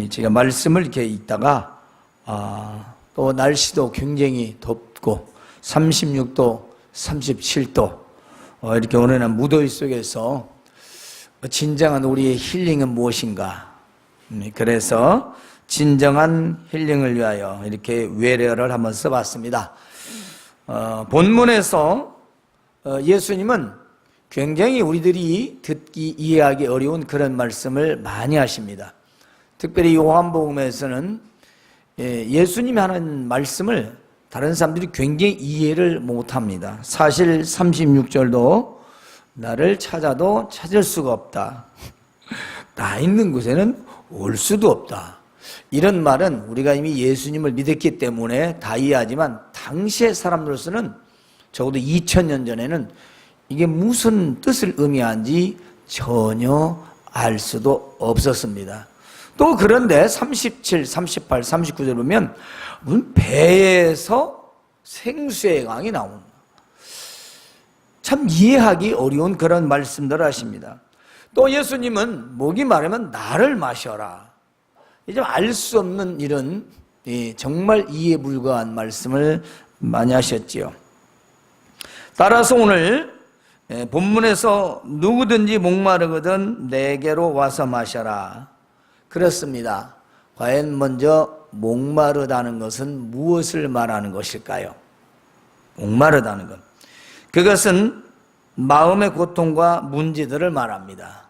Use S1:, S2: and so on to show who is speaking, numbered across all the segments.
S1: 제가 말씀을 이렇게 읽다가 또 날씨도 굉장히 덥고 36도, 37도 이렇게 오늘은 무더위 속에서 진정한 우리의 힐링은 무엇인가? 그래서 진정한 힐링을 위하여 이렇게 외래어를 한번 써봤습니다. 본문에서 예수님은 굉장히 우리들이 듣기 이해하기 어려운 그런 말씀을 많이 하십니다. 특별히 요한복음에서는 예수님이 하는 말씀을 다른 사람들이 굉장히 이해를 못합니다. 사실 36절도 나를 찾아도 찾을 수가 없다. 나 있는 곳에는 올 수도 없다. 이런 말은 우리가 이미 예수님을 믿었기 때문에 다 이해하지만 당시의 사람들로서는 적어도 2000년 전에는 이게 무슨 뜻을 의미하는지 전혀 알 수도 없었습니다. 또 그런데 37, 38, 39절 보면 배에서 생수의 강이 나옵니다. 참 이해하기 어려운 그런 말씀들을 하십니다. 또 예수님은 목이 마르면 나를 마셔라. 좀 알 수 없는 이런 정말 이해 불가한 말씀을 많이 하셨지요. 따라서 오늘 본문에서 누구든지 목마르거든 내게로 와서 마셔라. 그렇습니다. 과연 먼저 목마르다는 것은 무엇을 말하는 것일까요? 목마르다는 것. 그것은 마음의 고통과 문제들을 말합니다.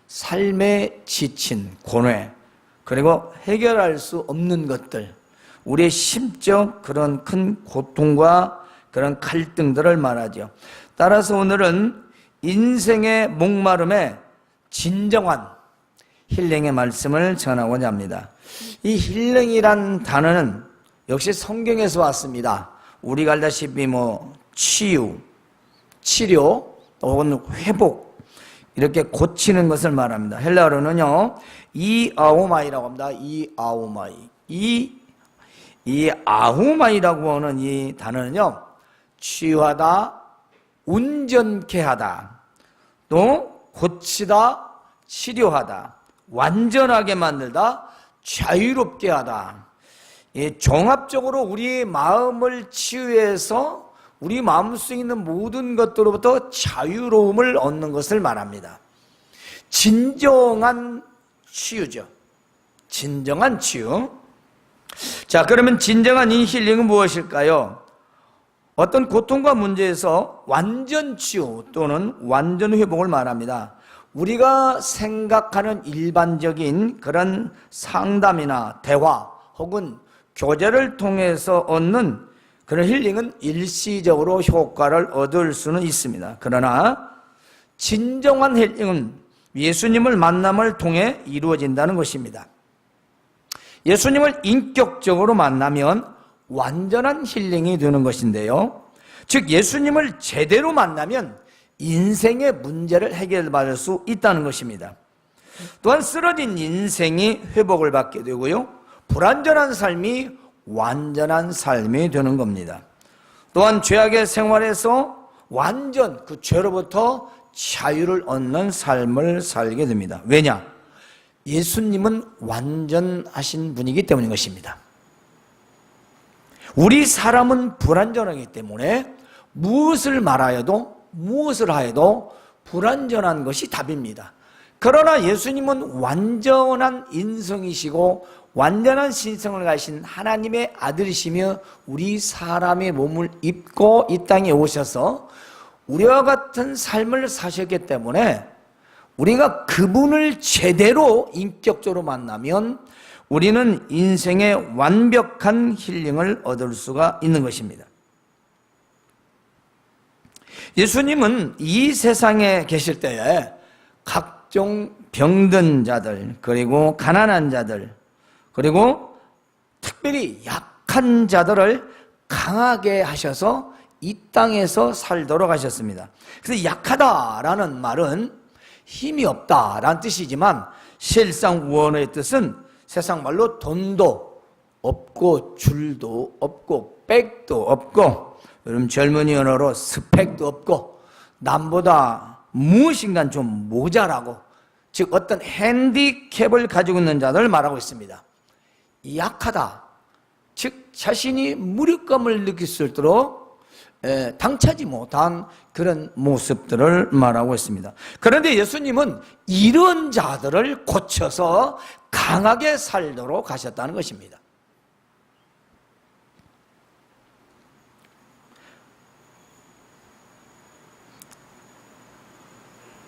S1: 삶에 지친 고뇌, 그리고 해결할 수 없는 것들, 우리의 심적 그런 큰 고통과 그런 갈등들을 말하죠. 따라서 오늘은 인생의 목마름에 진정한 힐링의 말씀을 전하고자 합니다. 이 힐링이란 단어는 역시 성경에서 왔습니다. 우리가 알다시피 치유, 치료 혹은 회복 이렇게 고치는 것을 말합니다. 헬라어로는요 이아오마이라고 합니다. 이아오마이. 이 아후마이라고 하는 이 단어는요 치유하다, 온전케 하다, 또 고치다, 치료하다, 완전하게 만들다, 자유롭게 하다. 종합적으로 우리의 마음을 치유해서 우리 마음속에 있는 모든 것들로부터 자유로움을 얻는 것을 말합니다. 진정한 치유죠. 진정한 치유. 자, 그러면 진정한 이 힐링은 무엇일까요? 어떤 고통과 문제에서 완전 치유 또는 완전 회복을 말합니다. 우리가 생각하는 일반적인 그런 상담이나 대화 혹은 교제를 통해서 얻는 그런 힐링은 일시적으로 효과를 얻을 수는 있습니다. 그러나 진정한 힐링은 예수님을 만남을 통해 이루어진다는 것입니다. 예수님을 인격적으로 만나면 완전한 힐링이 되는 것인데요. 즉 예수님을 제대로 만나면 인생의 문제를 해결받을 수 있다는 것입니다. 또한 쓰러진 인생이 회복을 받게 되고요. 불완전한 삶이 완전한 삶이 되는 겁니다. 또한 죄악의 생활에서 완전 그 죄로부터 자유를 얻는 삶을 살게 됩니다. 왜냐? 예수님은 완전하신 분이기 때문인 것입니다. 우리 사람은 불완전하기 때문에 무엇을 말하여도 무엇을 하여도 불완전한 것이 답입니다. 그러나 예수님은 완전한 인성이시고 완전한 신성을 가신 하나님의 아들이시며 우리 사람의 몸을 입고 이 땅에 오셔서 우리와 같은 삶을 사셨기 때문에 우리가 그분을 제대로 인격적으로 만나면 우리는 인생의 완벽한 힐링을 얻을 수가 있는 것입니다. 예수님은 이 세상에 계실 때에 각종 병든 자들, 그리고 가난한 자들, 그리고 특별히 약한 자들을 강하게 하셔서 이 땅에서 살도록 하셨습니다. 그래서 약하다라는 말은 힘이 없다라는 뜻이지만 실상 원어의 뜻은 세상 말로 돈도 없고 줄도 없고 백도 없고 여러분 젊은이 언어로 스펙도 없고 남보다 무엇인가 좀 모자라고 즉 어떤 핸디캡을 가지고 있는 자들을 말하고 있습니다. 약하다, 즉 자신이 무력감을 느낄 수 있도록 당차지 못한 그런 모습들을 말하고 있습니다. 그런데 예수님은 이런 자들을 고쳐서 강하게 살도록 하셨다는 것입니다.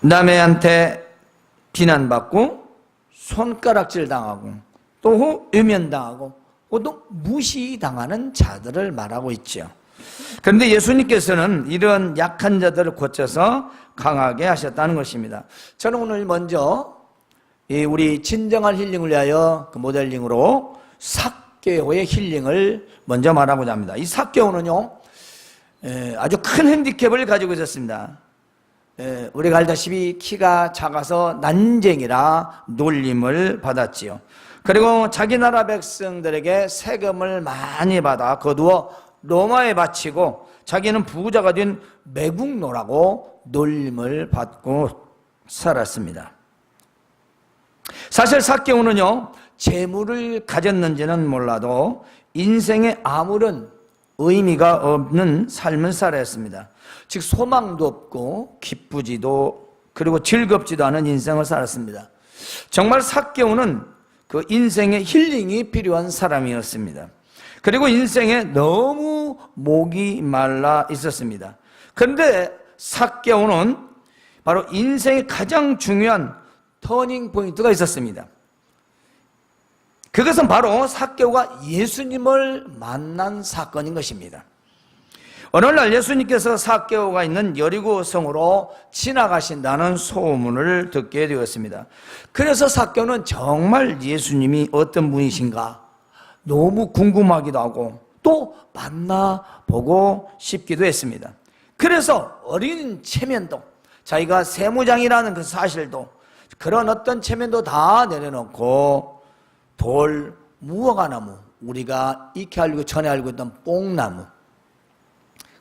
S1: 남해한테 비난받고 손가락질 당하고 또 외면당하고 또 무시당하는 자들을 말하고 있죠. 그런데 예수님께서는 이런 약한 자들을 고쳐서 강하게 하셨다는 것입니다. 저는 오늘 먼저 우리 진정한 힐링을 위하여 그 모델링으로 삭개오의 힐링을 먼저 말하고자 합니다. 이 삭개오는요 아주 큰 핸디캡을 가지고 있었습니다. 우리가 알다시피 키가 작아서 난쟁이라 놀림을 받았지요. 그리고 자기 나라 백성들에게 세금을 많이 받아 거두어 로마에 바치고 자기는 부자가 된 매국노라고 놀림을 받고 살았습니다. 사실 삭개오는요 재물을 가졌는지는 몰라도 인생에 아무런 의미가 없는 삶을 살았습니다. 즉 소망도 없고 기쁘지도 그리고 즐겁지도 않은 인생을 살았습니다. 정말 삭개오는 그 인생의 힐링이 필요한 사람이었습니다. 그리고 인생에 너무 목이 말라 있었습니다. 그런데 삭개오는 바로 인생의 가장 중요한 터닝 포인트가 있었습니다. 그것은 바로 삭개오가 예수님을 만난 사건인 것입니다. 어느 날 예수님께서 삭개오가 있는 여리고 성으로 지나가신다는 소문을 듣게 되었습니다. 그래서 삭개오는 정말 예수님이 어떤 분이신가 너무 궁금하기도 하고 또 만나보고 싶기도 했습니다. 그래서 어린 체면도 자기가 세무장이라는 그 사실도 그런 어떤 체면도 다 내려놓고 돌 무화과나무, 우리가 익히 알고 전에 알고 있던 뽕나무,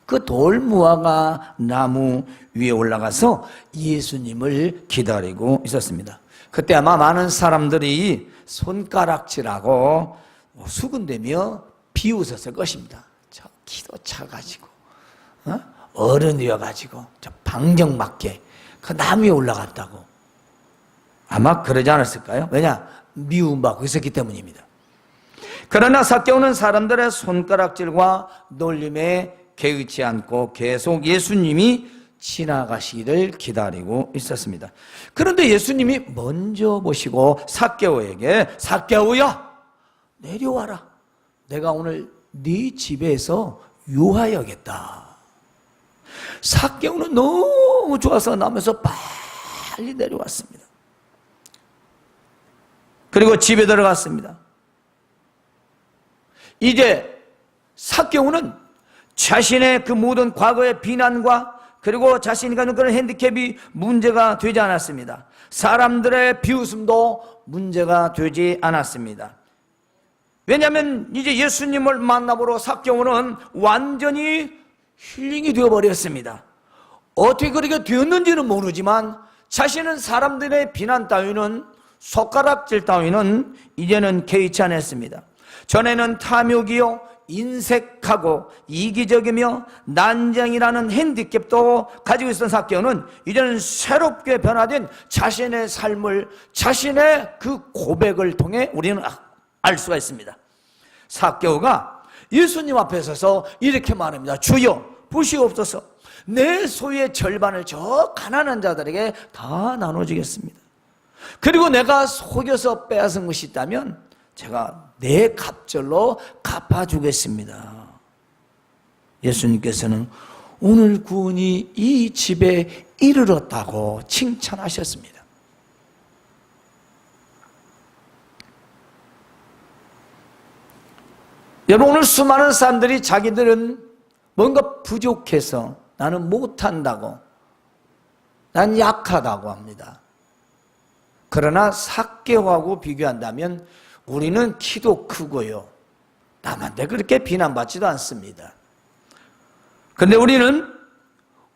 S1: 그 돌무화과 나무 위에 올라가서 예수님을 기다리고 있었습니다. 그때 아마 많은 사람들이 손가락질하고 수군대며 비웃었을 것입니다. 저 키도 차가지고 어른이어가지고 저 방정맞게 그 나무 위에 올라갔다고 아마 그러지 않았을까요? 왜냐? 미움받고 있었기 때문입니다. 그러나 삭개오는 사람들의 손가락질과 놀림에 개의치 않고 계속 예수님이 지나가시기를 기다리고 있었습니다. 그런데 예수님이 먼저 보시고 삭개오에게 삭개오야 내려와라. 내가 오늘 네 집에서 유하여겠다. 삭개오는 너무 좋아서 나면서 빨리 내려왔습니다. 그리고 집에 들어갔습니다. 이제 삭개오는 자신의 그 모든 과거의 비난과 그리고 자신이 가진 그런 핸디캡이 문제가 되지 않았습니다. 사람들의 비웃음도 문제가 되지 않았습니다. 왜냐하면 이제 예수님을 만나보러 삭개오는 완전히 힐링이 되어버렸습니다. 어떻게 그렇게 되었는지는 모르지만 자신은 사람들의 비난 따위는 손가락질 따위는 이제는 개의치 않았습니다. 전에는 탐욕이요 인색하고 이기적이며 난장이라는 핸디캡도 가지고 있었던 삭개오는 이제는 새롭게 변화된 자신의 삶을 자신의 그 고백을 통해 우리는 알 수가 있습니다. 삭개오가 예수님 앞에 서서 이렇게 말합니다. 주여 보시옵소서, 내 소유의 절반을 저 가난한 자들에게 다 나눠주겠습니다. 그리고 내가 속여서 빼앗은 것이 있다면 제가 내 갑절로 갚아주겠습니다. 예수님께서는 오늘 구원이 이 집에 이르렀다고 칭찬하셨습니다. 여러분, 오늘 수많은 사람들이 자기들은 뭔가 부족해서 나는 못한다고, 난 약하다고 합니다. 그러나 삭개오하고 비교한다면 우리는 키도 크고요, 남한테 그렇게 비난받지도 않습니다. 그런데 우리는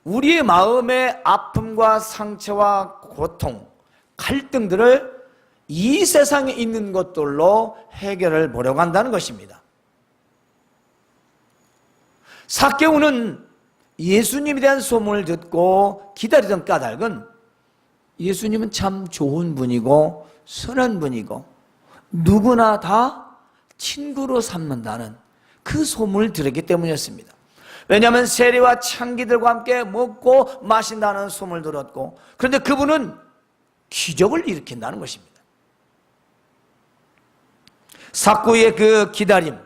S1: 우리의 마음의 아픔과 상처와 고통, 갈등들을 이 세상에 있는 것들로 해결을 보려고 한다는 것입니다. 삭개오는 예수님에 대한 소문을 듣고 기다리던 까닭은 예수님은 참 좋은 분이고 선한 분이고 누구나 다 친구로 삼는다는 그 소문을 들었기 때문이었습니다. 왜냐하면 세리와 창기들과 함께 먹고 마신다는 소문을 들었고, 그런데 그분은 기적을 일으킨다는 것입니다. 삭개오의 그 기다림,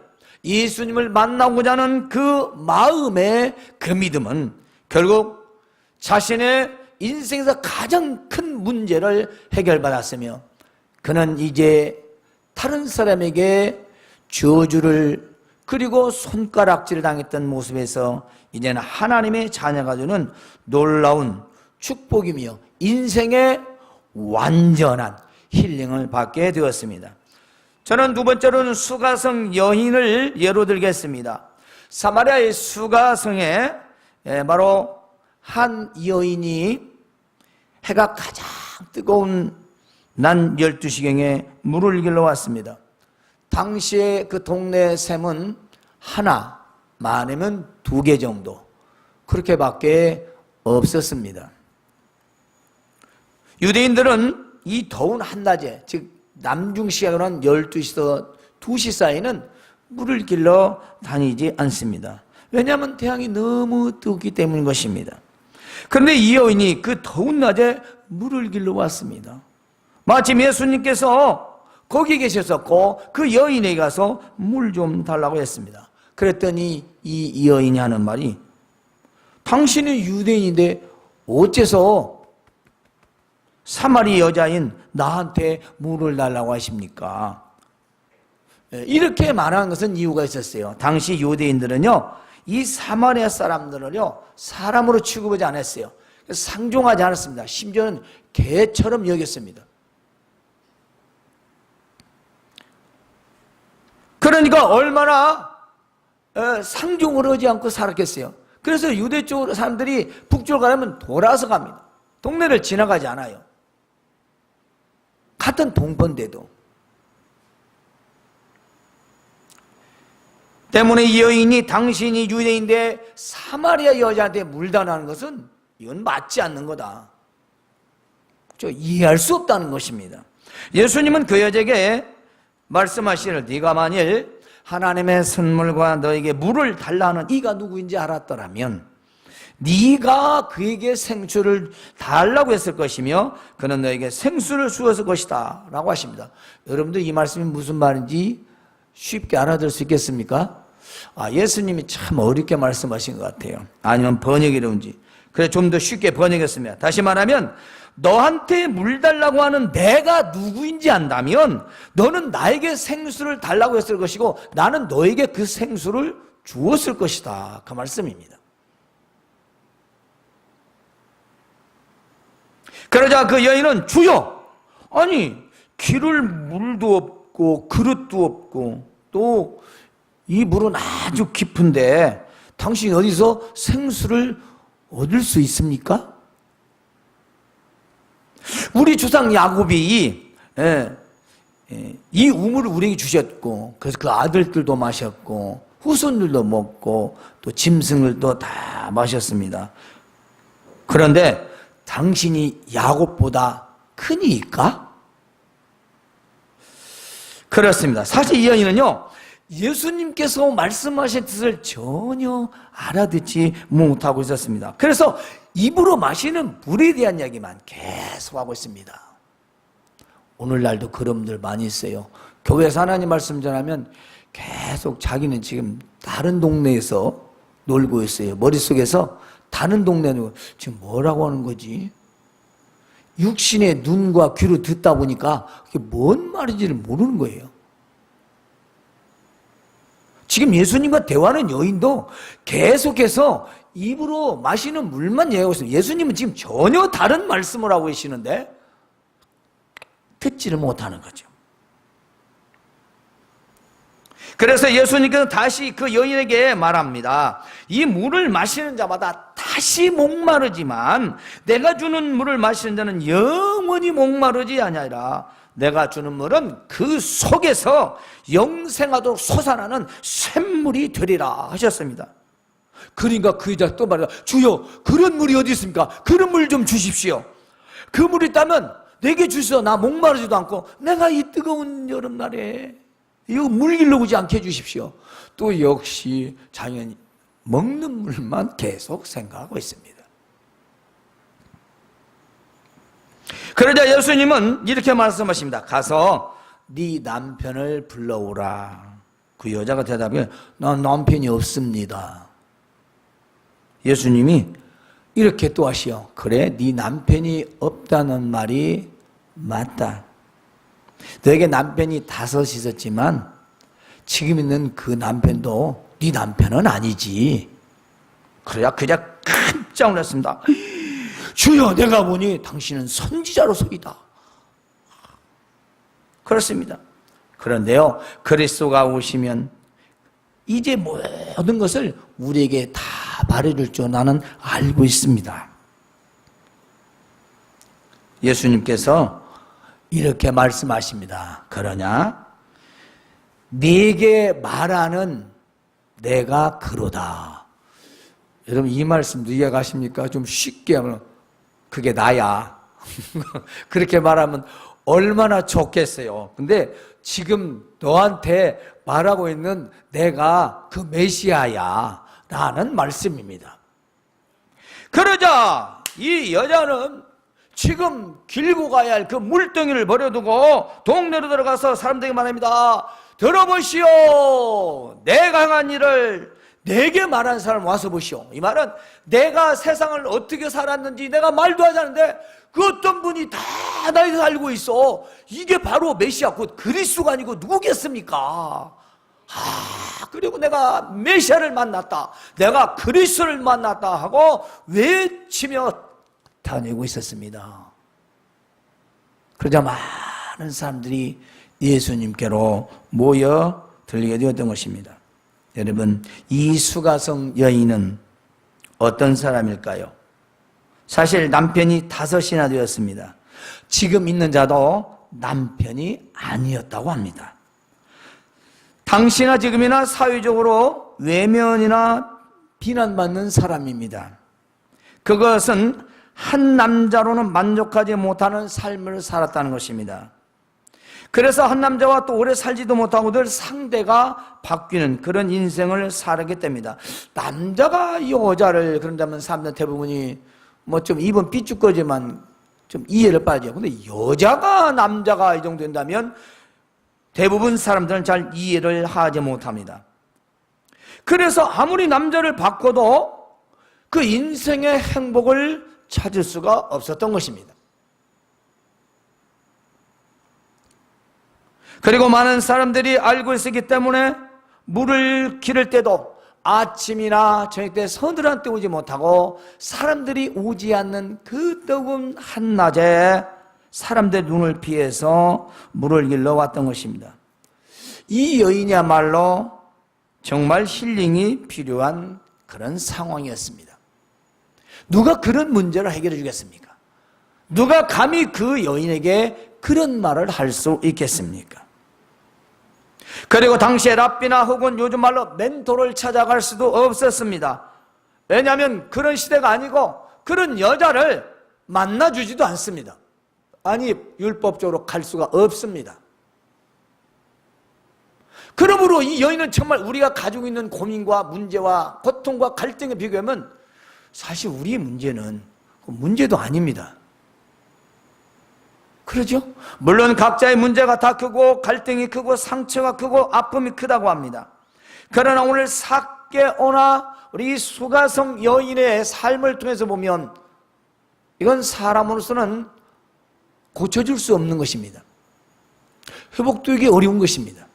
S1: 예수님을 만나고자 하는 그 마음의 그 믿음은 결국 자신의 인생에서 가장 큰 문제를 해결받았으며, 그는 이제 다른 사람에게 저주를 그리고 손가락질을 당했던 모습에서 이제는 하나님의 자녀가 되는 놀라운 축복이며 인생의 완전한 힐링을 받게 되었습니다. 저는 두 번째로는 수가성 여인을 예로 들겠습니다. 사마리아의 수가성에 바로 한 여인이 해가 가장 뜨거운 난 12시경에 물을 길러 왔습니다. 당시에 그 동네 샘은 하나, 많으면 2개 정도, 그렇게밖에 없었습니다. 유대인들은 이 더운 한낮에, 즉 남중시각으로 한 12시에서 2시 사이는 물을 길러 다니지 않습니다. 왜냐하면 태양이 너무 뜨겁기 때문인 것입니다. 그런데 이 여인이 그 더운 낮에 물을 길러 왔습니다. 마침 예수님께서 거기 계셨었고 그 여인에게 가서 물 좀 달라고 했습니다. 그랬더니 이 여인이 하는 말이, 당신은 유대인인데 어째서 사마리 여자인 나한테 물을 달라고 하십니까? 이렇게 말한 것은 이유가 있었어요. 당시 유대인들은요, 이 사마리아 사람들을요 사람으로 취급하지 않았어요. 상종하지 않았습니다. 심지어는 개처럼 여겼습니다. 그러니까 얼마나 상종을 하지 않고 살았겠어요. 그래서 유대 쪽 사람들이 북쪽으로 가려면 돌아서 갑니다. 동네를 지나가지 않아요. 같은 동포인데도. 때문에 이 여인이 당신이 유대인데 사마리아 여자한테 물 달라는 것은 이건 맞지 않는 거다. 이해할 수 없다는 것입니다. 예수님은 그 여자에게 말씀하시기를, 네가 만일 하나님의 선물과 너에게 물을 달라 하는 이가 누구인지 알았더라면 네가 그에게 생수를 달라고 했을 것이며 그는 너에게 생수를 주었을 것이다 라고 하십니다. 여러분들 이 말씀이 무슨 말인지 쉽게 알아들을 수 있겠습니까? 예수님이 참 어렵게 말씀하신 것 같아요. 아니면 번역이 어려운지. 그래 좀 더 쉽게 번역했습니다. 다시 말하면 너한테 물 달라고 하는 내가 누구인지 안다면 너는 나에게 생수를 달라고 했을 것이고 나는 너에게 그 생수를 주었을 것이다, 그 말씀입니다. 그러자 그 여인은, 주여, 아니 기를 물도 없고 그릇도 없고 또 이 물은 아주 깊은데 당신이 어디서 생수를 얻을 수 있습니까? 우리 조상 야곱이 이 우물을 우리에게 주셨고 그래서 그 아들들도 마셨고 후손들도 먹고 또 짐승들도 다 마셨습니다. 그런데 당신이 야곱보다 크니까? 그렇습니다. 사실 이 여인은요, 예수님께서 말씀하신 뜻을 전혀 알아듣지 못하고 있었습니다. 그래서 입으로 마시는 물에 대한 이야기만 계속하고 있습니다. 오늘날도 그런 분들 많이 있어요. 교회에서 하나님 말씀 전하면 계속 자기는 지금 다른 동네에서 놀고 있어요. 머릿속에서 다른 동네는 지금 뭐라고 하는 거지? 육신의 눈과 귀로 듣다 보니까 그게 뭔 말인지를 모르는 거예요. 지금 예수님과 대화하는 여인도 계속해서 입으로 마시는 물만 얘기하고 있습니다. 예수님은 지금 전혀 다른 말씀을 하고 계시는데 듣지를 못하는 거죠. 그래서 예수님께서 다시 그 여인에게 말합니다. 이 물을 마시는 자마다 다시 목마르지만 내가 주는 물을 마시는 자는 영원히 목마르지 아니하리라. 내가 주는 물은 그 속에서 영생하도록 솟아나는 샘물이 되리라 하셨습니다. 그러니까 그 여자 또 말해요. 주여, 그런 물이 어디 있습니까? 그런 물 좀 주십시오. 그 물이 있다면 내게 주시오. 나 목마르지도 않고 내가 이 뜨거운 여름날에 이거 물 길러오지 않게 해주십시오. 또 역시 자연히 먹는 물만 계속 생각하고 있습니다. 그러자 예수님은 이렇게 말씀하십니다. 가서 네 남편을 불러오라. 그 여자가 대답해, 난 남편이 없습니다. 예수님이 이렇게 또 하시오. 그래, 네 남편이 없다는 말이 맞다. 너에게 남편이 5 있었지만 지금 있는 그 남편도 네 남편은 아니지. 그래야 그냥 깜짝 놀랐습니다. 주여, 내가 보니 당신은 선지자로서이다. 그렇습니다. 그런데요, 그리스도가 오시면 이제 모든 것을 우리에게 다 말해줄 줄 나는 알고 있습니다. 예수님께서 이렇게 말씀하십니다. 그러냐? 네게 말하는 내가 그로다. 여러분, 이 말씀도 이해가십니까? 좀 쉽게 하면 그게 나야. 그렇게 말하면 얼마나 좋겠어요. 근데 지금 너한테 말하고 있는 내가 그 메시아야 라는 말씀입니다. 그러자 이 여자는 지금 길고 가야 할 그 물덩이를 버려두고 동네로 들어가서 사람들에게 말합니다. 들어보시오. 내가 행한 일을 내게 말한 사람 와서 보시오. 이 말은 내가 세상을 어떻게 살았는지 내가 말도 하지 않는데 그 어떤 분이 다 나에서 알고 있어. 이게 바로 메시아 곧 그리스도가 아니고 누구겠습니까? 그리고 내가 메시아를 만났다, 내가 그리스도를 만났다 하고 외치며 다니고 있었습니다. 그러자 많은 사람들이 예수님께로 모여 들리게 되었던 것입니다. 여러분, 이 수가성 여인은 어떤 사람일까요? 사실 남편이 5이나 되었습니다. 지금 있는 자도 남편이 아니었다고 합니다. 당시나 지금이나 사회적으로 외면이나 비난받는 사람입니다. 그것은 한 남자로는 만족하지 못하는 삶을 살았다는 것입니다. 그래서 한 남자와 또 오래 살지도 못하고 늘 상대가 바뀌는 그런 인생을 살게 됩니다. 남자가 여자를 그런다면 사람들 대부분이 뭐 좀 입은 삐죽거지만 좀 이해를 빠져요. 근데 여자가 남자가 이 정도 된다면 대부분 사람들은 잘 이해를 하지 못합니다. 그래서 아무리 남자를 바꿔도 그 인생의 행복을 찾을 수가 없었던 것입니다. 그리고 많은 사람들이 알고 있었기 때문에 물을 기를 때도 아침이나 저녁 때 서늘한 때 오지 못하고 사람들이 오지 않는 그 뜨거운 한낮에 사람들의 눈을 피해서 물을 길러 왔던 것입니다. 이 여인이야말로 정말 힐링이 필요한 그런 상황이었습니다. 누가 그런 문제를 해결해 주겠습니까? 누가 감히 그 여인에게 그런 말을 할 수 있겠습니까? 그리고 당시에 랍비나 혹은 요즘 말로 멘토를 찾아갈 수도 없었습니다. 왜냐하면 그런 시대가 아니고 그런 여자를 만나주지도 않습니다. 아니, 율법적으로 갈 수가 없습니다. 그러므로 이 여인은 정말 우리가 가지고 있는 고민과 문제와 고통과 갈등에 비교하면 사실 우리의 문제는 문제도 아닙니다. 그러죠? 물론 각자의 문제가 다 크고 갈등이 크고 상처가 크고 아픔이 크다고 합니다. 그러나 오늘 삭개오나 우리 수가성 여인의 삶을 통해서 보면 이건 사람으로서는 고쳐줄 수 없는 것입니다. 회복되기 어려운 것입니다.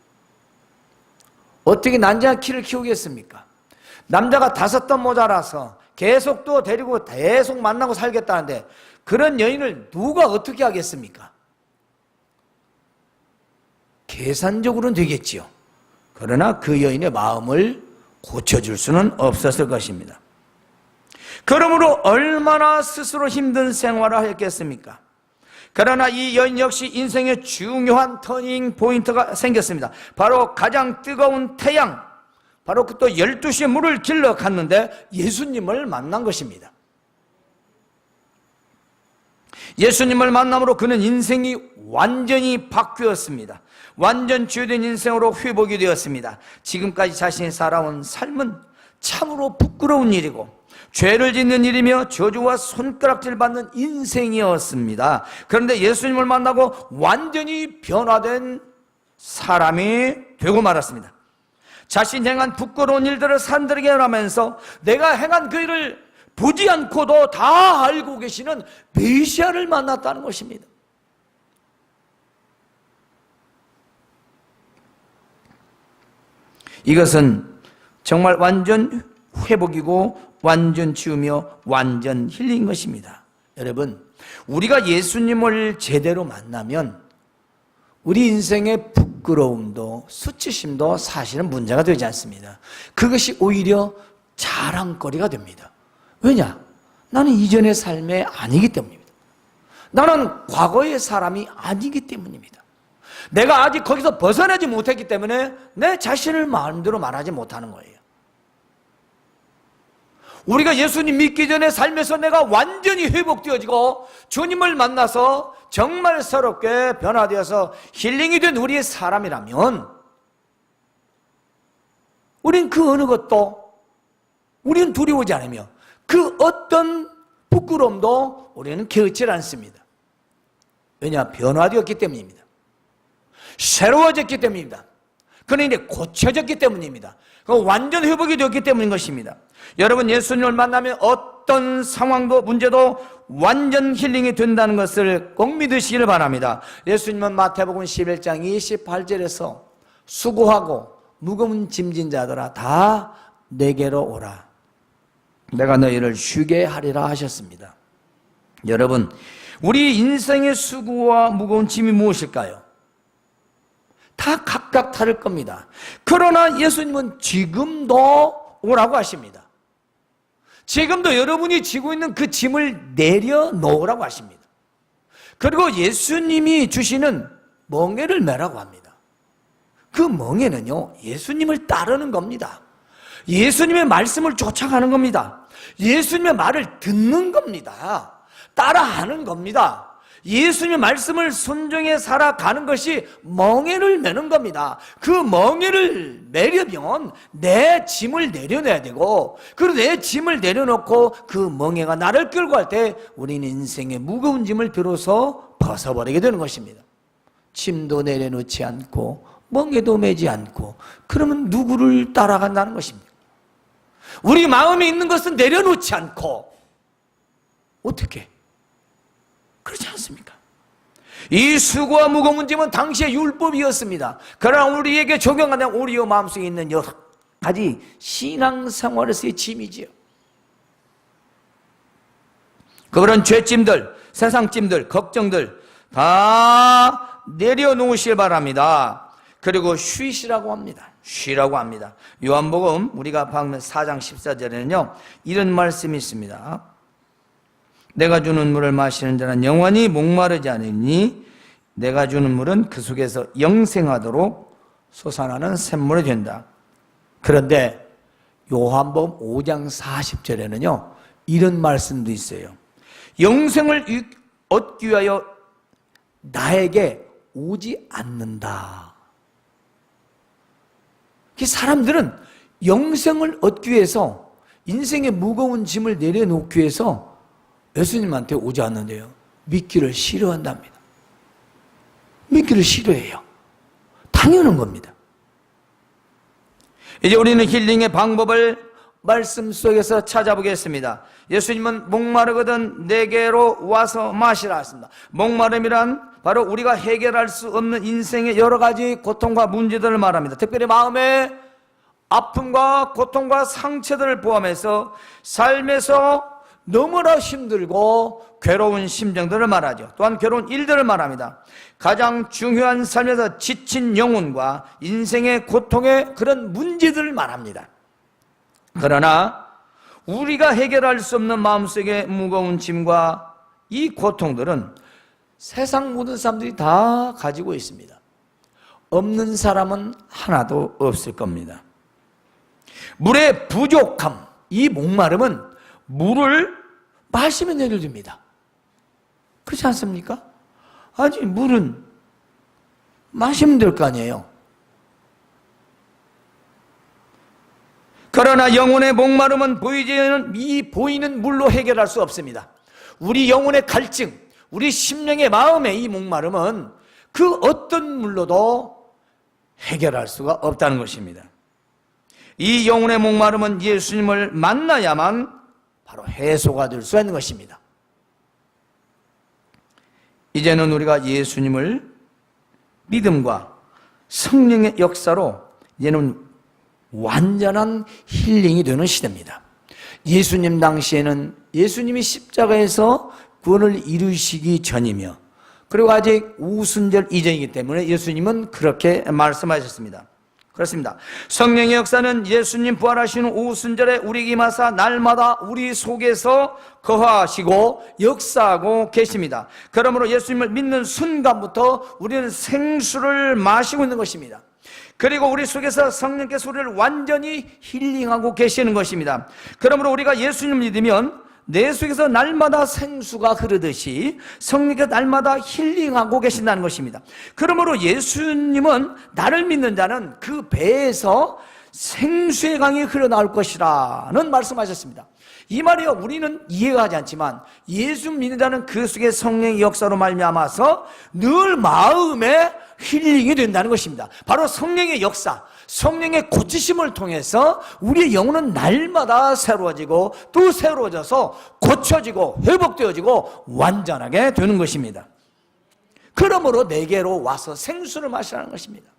S1: 어떻게 난장한 키를 키우겠습니까? 남자가 5번 모자라서 계속 또 데리고 계속 만나고 살겠다는데 그런 여인을 누가 어떻게 하겠습니까? 계산적으로는 되겠지요. 그러나 그 여인의 마음을 고쳐줄 수는 없었을 것입니다. 그러므로 얼마나 스스로 힘든 생활을 하였겠습니까? 그러나 이 여인 역시 인생의 중요한 터닝 포인트가 생겼습니다. 바로 가장 뜨거운 태양, 바로 그 또 12시에 물을 길러 갔는데 예수님을 만난 것입니다. 예수님을 만남으로 그는 인생이 완전히 바뀌었습니다. 완전 주된 인생으로 회복이 되었습니다. 지금까지 자신이 살아온 삶은 참으로 부끄러운 일이고 죄를 짓는 일이며 저주와 손가락질 받는 인생이었습니다. 그런데 예수님을 만나고 완전히 변화된 사람이 되고 말았습니다. 자신이 행한 부끄러운 일들을 사람들에게 하면서 내가 행한 그 일을 보지 않고도 다 알고 계시는 메시아를 만났다는 것입니다. 이것은 정말 완전 회복이고 완전 치유며 완전 힐링인 것입니다. 여러분, 우리가 예수님을 제대로 만나면 우리 인생의 부끄러움도 수치심도 사실은 문제가 되지 않습니다. 그것이 오히려 자랑거리가 됩니다. 왜냐? 나는 이전의 삶에 아니기 때문입니다. 나는 과거의 사람이 아니기 때문입니다. 내가 아직 거기서 벗어나지 못했기 때문에 내 자신을 마음대로 말하지 못하는 거예요. 우리가 예수님 믿기 전에 삶에서 내가 완전히 회복되어지고 주님을 만나서 정말 새롭게 변화되어서 힐링이 된 우리의 사람이라면 우린 그 어느 것도 우리는 두려워하지 않으며 그 어떤 부끄러움도 우리는 개의치 않습니다. 왜냐? 변화되었기 때문입니다. 새로워졌기 때문입니다. 그는 이제 고쳐졌기 때문입니다. 완전 회복이 되었기 때문인 것입니다. 여러분, 예수님을 만나면 어떤 상황도 문제도 완전 힐링이 된다는 것을 꼭 믿으시기를 바랍니다. 예수님은 마태복음 11장 28절에서 수고하고 무거운 짐진 자들아 다 내게로 오라. 내가 너희를 쉬게 하리라 하셨습니다. 여러분, 우리 인생의 수고와 무거운 짐이 무엇일까요? 다 각각 다를 겁니다. 그러나 예수님은 지금도 오라고 하십니다. 지금도 여러분이 지고 있는 그 짐을 내려놓으라고 하십니다. 그리고 예수님이 주시는 멍에를 매라고 합니다. 그 멍에는요, 예수님을 따르는 겁니다. 예수님의 말씀을 쫓아가는 겁니다. 예수님의 말을 듣는 겁니다. 따라하는 겁니다. 예수님의 말씀을 순종해 살아가는 것이 멍에를 매는 겁니다. 그 멍에를 매려면 내 짐을 내려놔야 되고, 그리고 내 짐을 내려놓고 그 멍에가 나를 끌고 갈 때 우리는 인생의 무거운 짐을 비로소 벗어버리게 되는 것입니다. 짐도 내려놓지 않고 멍에도 매지 않고 그러면 누구를 따라간다는 것입니다. 우리 마음에 있는 것은 내려놓지 않고 어떻게? 그렇지 않습니까? 이 수고와 무거운 짐은 당시의 율법이었습니다. 그러나 우리에게 적용하는 우리의 마음속에 있는 여러 가지 신앙생활에서의 짐이지요. 그런 죄짐들, 세상짐들, 걱정들 다 내려놓으시길 바랍니다. 그리고 쉬시라고 합니다. 쉬라고 합니다. 요한복음 우리가 방금 4장 14절에는요 이런 말씀이 있습니다. 내가 주는 물을 마시는 자는 영원히 목마르지 않으니 내가 주는 물은 그 속에서 영생하도록 솟아나는 샘물이 된다. 그런데 요한복음 5장 40절에는요 이런 말씀도 있어요. 영생을 얻기 위하여 나에게 오지 않는다. 사람들은 영생을 얻기 위해서 인생의 무거운 짐을 내려놓기 위해서 예수님한테 오지 않는데요. 믿기를 싫어한답니다. 믿기를 싫어해요. 당연한 겁니다. 이제 우리는 힐링의 방법을 말씀 속에서 찾아보겠습니다. 예수님은 목마르거든 내게로 와서 마시라 했습니다. 목마름이란 바로 우리가 해결할 수 없는 인생의 여러 가지 고통과 문제들을 말합니다. 특별히 마음의 아픔과 고통과 상처들을 포함해서 삶에서 너무나 힘들고 괴로운 심정들을 말하죠. 또한 괴로운 일들을 말합니다. 가장 중요한 삶에서 지친 영혼과 인생의 고통의 그런 문제들을 말합니다. 그러나 우리가 해결할 수 없는 마음속의 무거운 짐과 이 고통들은 세상 모든 사람들이 다 가지고 있습니다. 없는 사람은 하나도 없을 겁니다. 물의 부족함, 이 목마름은 물을 마시면 해결됩니다. 그렇지 않습니까? 아니, 물은 마시면 될 거 아니에요. 그러나 영혼의 목마름은 보이는 물로 해결할 수 없습니다. 우리 영혼의 갈증, 우리 심령의 마음의 이 목마름은 그 어떤 물로도 해결할 수가 없다는 것입니다. 이 영혼의 목마름은 예수님을 만나야만 바로 해소가 될 수 있는 것입니다. 이제는 우리가 예수님을 믿음과 성령의 역사로 이제는 완전한 힐링이 되는 시대입니다. 예수님 당시에는 예수님이 십자가에서 구원을 이루시기 전이며, 그리고 아직 우순절 이전이기 때문에 예수님은 그렇게 말씀하셨습니다. 그렇습니다. 성령의 역사는 예수님 부활하시는 우순절에 우리에게 임하사 날마다 우리 속에서 거하시고 역사하고 계십니다. 그러므로 예수님을 믿는 순간부터 우리는 생수를 마시고 있는 것입니다. 그리고 우리 속에서 성령께서 우리를 완전히 힐링하고 계시는 것입니다. 그러므로 우리가 예수님을 믿으면 내 속에서 날마다 생수가 흐르듯이 성령께서 날마다 힐링하고 계신다는 것입니다. 그러므로 예수님은 나를 믿는 자는 그 배에서 생수의 강이 흘러나올 것이라는 말씀하셨습니다. 이 말이요, 우리는 이해가 하지 않지만 예수 믿는 자는 그 속에 성령의 역사로 말미암아서 늘 마음에 힐링이 된다는 것입니다. 바로 성령의 역사, 성령의 고치심을 통해서 우리의 영혼은 날마다 새로워지고 또 새로워져서 고쳐지고 회복되어지고 완전하게 되는 것입니다. 그러므로 내게로 와서 생수를 마시라는 것입니다.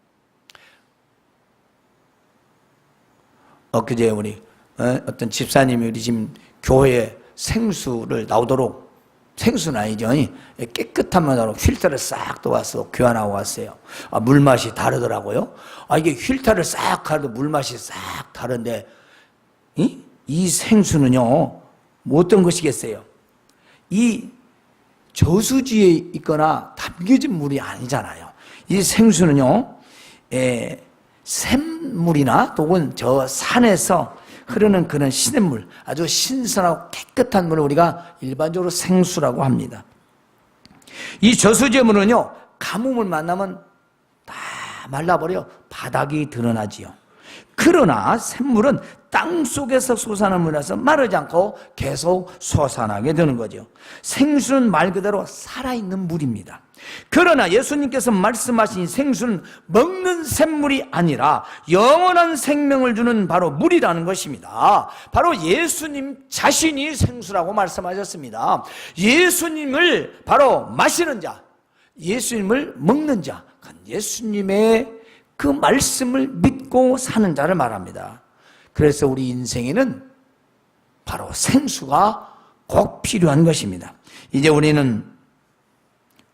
S1: 엊그제 우리 어떤 집사님이 우리 지금 교회에 생수를 나오도록, 생수는 아니죠, 깨끗한 물로 필터를 싹 떠와서 교환하고 왔어요. 물맛이 다르더라고요. 이게 필터를 싹 하도 물맛이 싹 다른데 이 생수는요, 뭐 어떤 것이겠어요? 이 저수지에 있거나 담겨진 물이 아니잖아요. 이 생수는요, 샘물이나 혹은 저 산에서 흐르는 그런 시냇물, 아주 신선하고 깨끗한 물을 우리가 일반적으로 생수라고 합니다. 이 저수지의 물은요, 가뭄을 만나면 다 말라버려 바닥이 드러나지요. 그러나 샘물은 땅속에서 솟아나는 물이라서 마르지 않고 계속 솟아나게 되는 거죠. 생수는 말 그대로 살아있는 물입니다. 그러나 예수님께서 말씀하신 생수는 먹는 샘물이 아니라 영원한 생명을 주는 바로 물이라는 것입니다. 바로 예수님 자신이 생수라고 말씀하셨습니다. 예수님을 바로 마시는 자, 예수님을 먹는 자, 예수님의 그 말씀을 믿고 사는 자를 말합니다. 그래서 우리 인생에는 바로 생수가 꼭 필요한 것입니다. 이제 우리는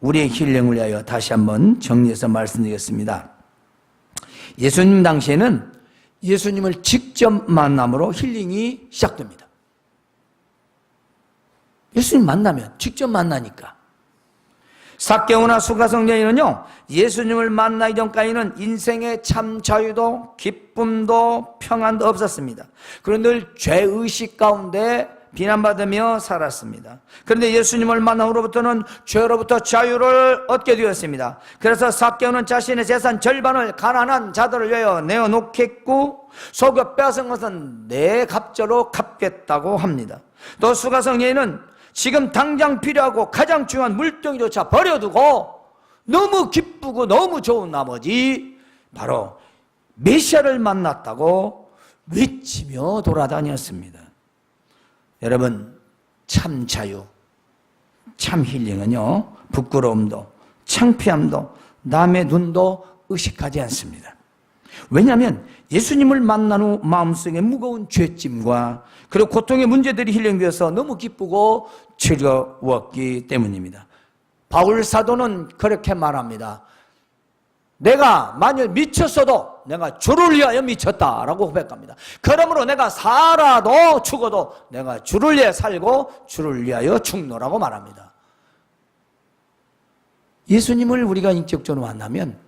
S1: 우리의 힐링을 위하여 다시 한번 정리해서 말씀드리겠습니다. 예수님 당시에는 예수님을 직접 만남으로 힐링이 시작됩니다. 예수님 만나면 직접 만나니까. 삭개오나 수가성녀인은요, 예수님을 만나기 전까지는 인생의 참 자유도 기쁨도 평안도 없었습니다. 그런데 늘 죄의식 가운데 비난받으며 살았습니다. 그런데 예수님을 만난 후로부터는 죄로부터 자유를 얻게 되었습니다. 그래서 삭개오는 자신의 재산 절반을 가난한 자들을 위하여 내어놓겠고 속여 빼앗은 것은 내 갑절로 갚겠다고 합니다. 또 수가성녀인은 지금 당장 필요하고 가장 중요한 물동이조차 버려두고 너무 기쁘고 너무 좋은 나머지 바로 메시아를 만났다고 외치며 돌아다녔습니다. 여러분, 참 자유, 참 힐링은요, 부끄러움도 창피함도 남의 눈도 의식하지 않습니다. 왜냐하면 예수님을 만난 후 마음속에 무거운 죄짐과 그리고 고통의 문제들이 힐링되어서 너무 기쁘고 즐거웠기 때문입니다. 바울 사도는 그렇게 말합니다. 내가 만일 미쳤어도 내가 주를 위하여 미쳤다라고 고백합니다. 그러므로 내가 살아도 죽어도 내가 주를 위해 살고 주를 위하여 죽노라고 말합니다. 예수님을 우리가 인격적으로 만나면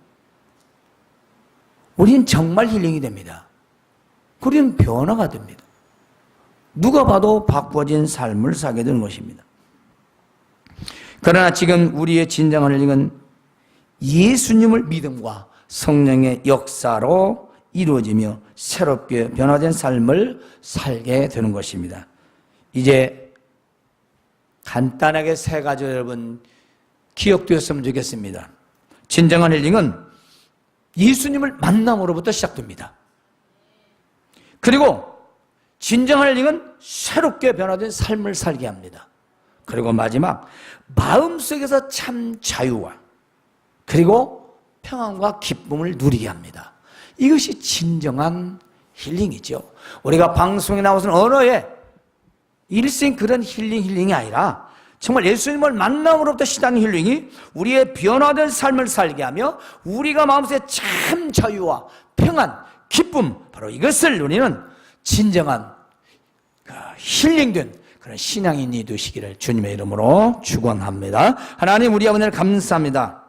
S1: 우리는 정말 힐링이 됩니다. 우리는 변화가 됩니다. 누가 봐도 바꿔진 삶을 살게 되는 것입니다. 그러나 지금 우리의 진정한 힐링은 예수님을 믿음과 성령의 역사로 이루어지며 새롭게 변화된 삶을 살게 되는 것입니다. 이제 간단하게 세 가지 여러분 기억되었으면 좋겠습니다. 진정한 힐링은 예수님을 만남으로부터 시작됩니다. 그리고 진정한 힐링은 새롭게 변화된 삶을 살게 합니다. 그리고 마지막 마음속에서 참 자유와 그리고 평안과 기쁨을 누리게 합니다. 이것이 진정한 힐링이죠. 우리가 방송에 나와서는 언어에 일생 그런 힐링이 아니라 정말 예수님을 만남으로부터 시작하는 힐링이 우리의 변화된 삶을 살게 하며 우리가 마음속에 참 자유와 평안, 기쁨, 바로 이것을 누리는 진정한 힐링된 그런 신앙인이 되시기를 주님의 이름으로 축원합니다. 하나님 우리 아버지를 감사합니다.